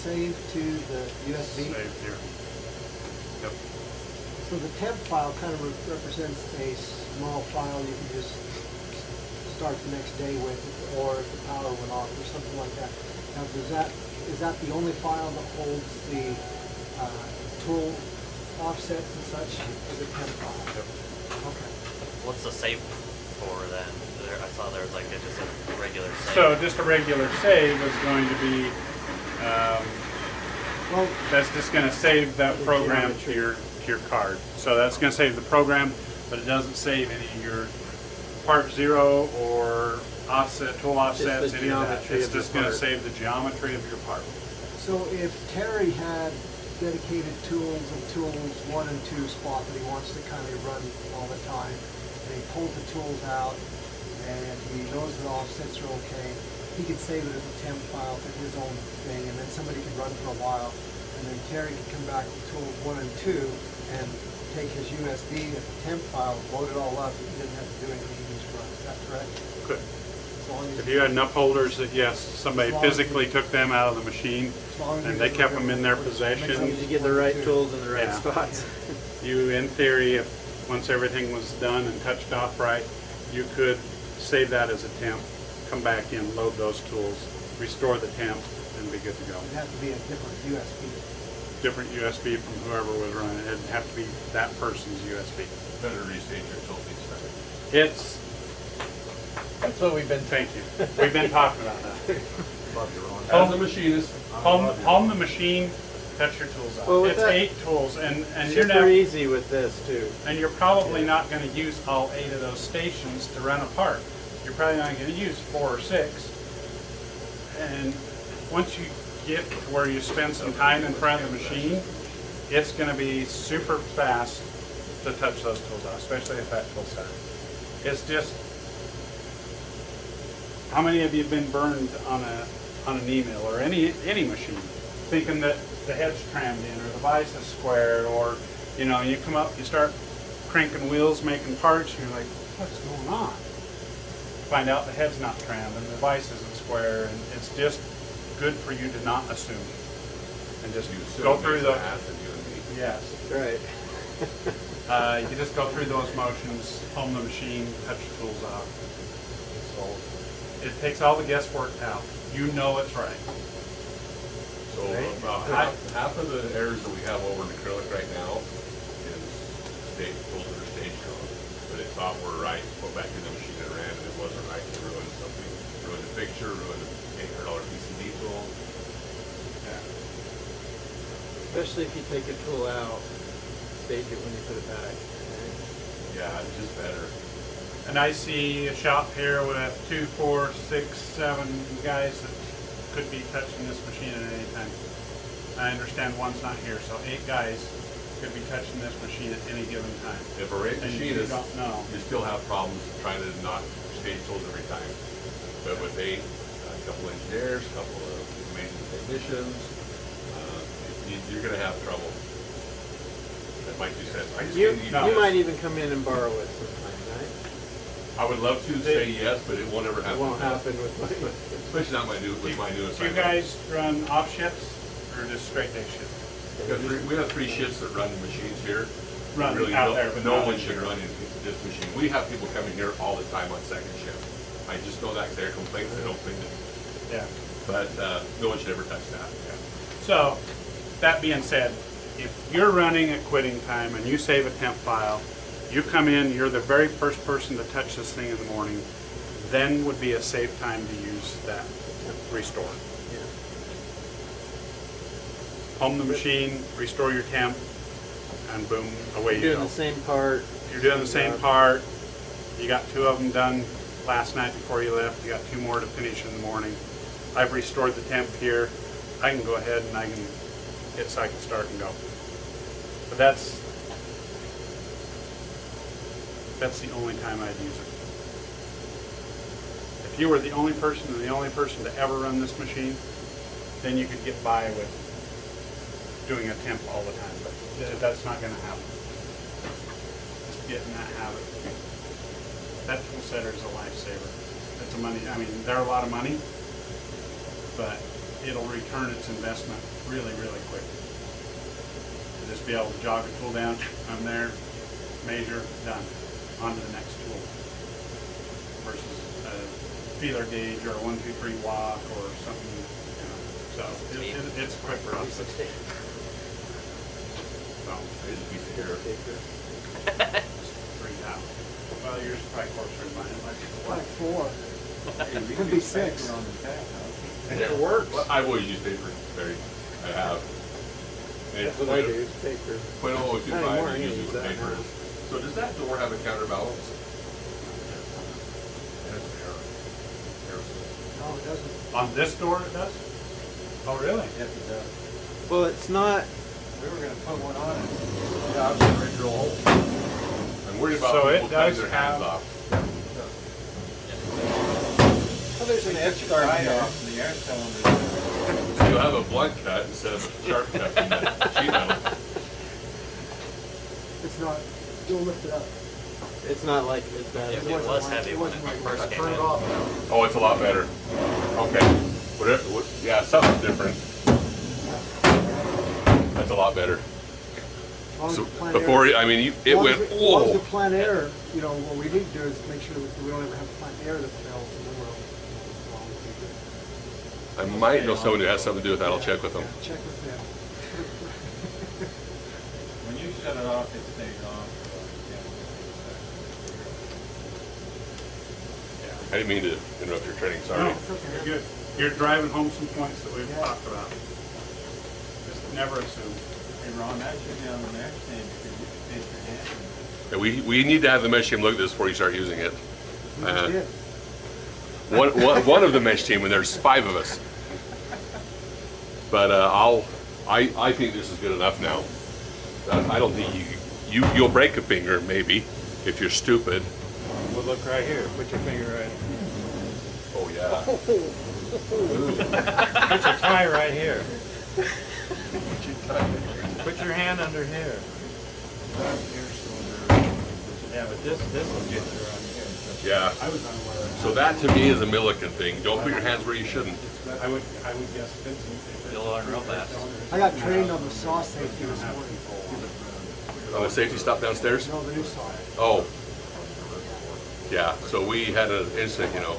save to the USB? Save here. Yep. So the temp file kind of represents a small file you can just start the next day with, or if the power went off or something like that. Now, is that the only file that holds the tool offsets and such? Is a temp file? Yep. Okay. What's the save for then? I saw there was like just a regular save. So just a regular save is going to be, Well, that's just going to save that program to your card. So that's going to save the program, but it doesn't save any of your part zero or offset, tool offsets, any of that. It's just going to save the geometry of your part. so if Terry had dedicated tools and tools 1 and 2 spot that he wants to kind of run all the time, and he pulls the tools out and he knows the offsets are okay, he could save it as a temp file to his own thing, and then somebody could run for a while, and then Terry could come back with tools 1 and 2 and take his USB as a temp file, load it all up, and he didn't have to do anything each run. Is that correct? Good. As long as If you had enough holders that, yes, somebody physically took them out of the machine and they kept them in their possession. You need to get the right tools in the right Yeah. spots. You, in theory, if once everything was done and touched off right, you could save that as a temp, come back in, load those tools, restore the temp, and be good to go. it'd have to be a different USB. Different USB from whoever was running it. It'd have to be that person's USB. Better restage your tools each time. It's, That's what we've been thank you. We've been talking about that. As a machinist, Home the machine, touch your tools out. Well, with It's that- 8 tools, and you're super not, easy with this too. and you're probably not going to use all 8 of those stations to run a part. You're probably not going to use 4 or 6. And once you get to where you spend some time in front of the machine, it's going to be super fast to touch those tools out, especially if that tool's set. It's just, how many of you have been burned on an email or any machine, thinking that the head's trammed in or the vise is square, or you come up, you start cranking wheels, making parts, and you're like, what's going on? Find out the head's not trammed and the vise isn't square, and it's just good for you to not assume and just go through those. Yes. Right. You just go through those motions, home the machine, touch the tools out. So it takes all the guesswork out. You know it's right. so about half of the errors that we have over in acrylic right now is tools that are stage wrong. But it thought were right, put back in the machine and ran, and it wasn't right. It ruined something, ruined the fixture, ruined an $800 PCD tool. Yeah. Especially if you take a tool out, stage it when you put it back. Right? Yeah, it's just better. And I see a shop here with 2, 4, 6, 7 guys that could be touching this machine at any time. I understand one's not here, so 8 guys could be touching this machine at any given time. If a rate And you machinist, don't know. you still have problems trying to not stage tools every time. But with 8, a couple engineers, a couple of amazing technicians, you're going to have trouble. That might be said. I just You need might even come in and borrow it sometime, right? I would love to say yes, but it won't ever happen. It won't happen with my. Especially not with my new Do you assignment. guys run off shifts or just straight day shifts? We have 3 shifts that run the machines here. Run Really, out there, but no not one in should here. run in this machine. We have people coming here all the time on second shift. I just know that 'cause they're complaining they don't clean it. Yeah. But no one should ever touch that. So, that being said, if you're running at quitting time and you save a temp file, you come in, you're the very first person to touch this thing in the morning, then would be a safe time to use that restore. Yeah. Home the machine, restore your temp, and boom, away you You're doing go. the same part. You're doing the same part. You got 2 of them done last night before you left. You got 2 more to finish in the morning. I've restored the temp here. I can go ahead and I can hit cycle start and go. But that's the only time I'd use it. If you were the only person and the only person to ever run this machine, then you could get by with doing a temp all the time. But that's not going to happen. Just get in that habit. That tool setter is a lifesaver. It's a money. I mean, they're a lot of money, but it'll return its investment really, really quick. Just be able to jog a tool down, I'm there, measure, done, on to the next tool. Versus a feeler gauge or a 1, 2, 3 walk or something, you know. So it's a quick process. So, There's a piece of hair. freaked out. Well, yours is probably closer than mine. Like 4. Could be 6. And it works. Well, I've always used paper, Terry. I have. And That's it's what I do, is paper. 0.0025 Not anymore, and I use use it with that paper. now. So does that door have a counterbalance? And it's an arrow. No, it doesn't. On this door it does? Oh, really? Yes, it does. Well, it's not, We were gonna put one on it. Yeah, I'm just ready to roll. I'm worried about So it people cutting does their hands have- off. Well, there's an edge guard there. Off the air cylinder. You'll have a blunt cut instead of a sharp cut from the sheet metal. It's not, don't lift it up. it's not like it's bad. It was heavy when it first came Turn in. it off now. Oh, it's a lot better. Okay. Whatever, yeah, something's different. That's a lot better. As long as So the plant before, air- it as long went, as As long as the oh. plant air, you know, what we need to do is make sure that we don't ever have plant air that fails, and then we'll I might know someone who has something to do with that. I'll check with them. yeah, check with them. When you shut it off, it stays on. I didn't mean to interrupt your training, No, sorry. you're good. You're driving home some points that we've Yeah. talked about. Just never assume. Hey, Ron, that should be on the next thing, because you can take your hand. Yeah, we need to have the mesh team look at this before you start using it. We just did. One of the mesh team, and there's 5 of us. But I think this is good enough now. I don't think you'll break a finger maybe if you're stupid. Well, look right here, put your finger right, Oh yeah. put your tie right here. Put your hand under here. Yeah, but this will get you around here. Yeah. I was unaware of So that to me is a Milliken thing. Don't put your hands where you shouldn't. that. I would guess Vincent. if it- You'll learn real fast. I got trained on the saw safety this morning. On the safety stop downstairs? No, the new saw. Oh. Yeah, so we had an incident, you know,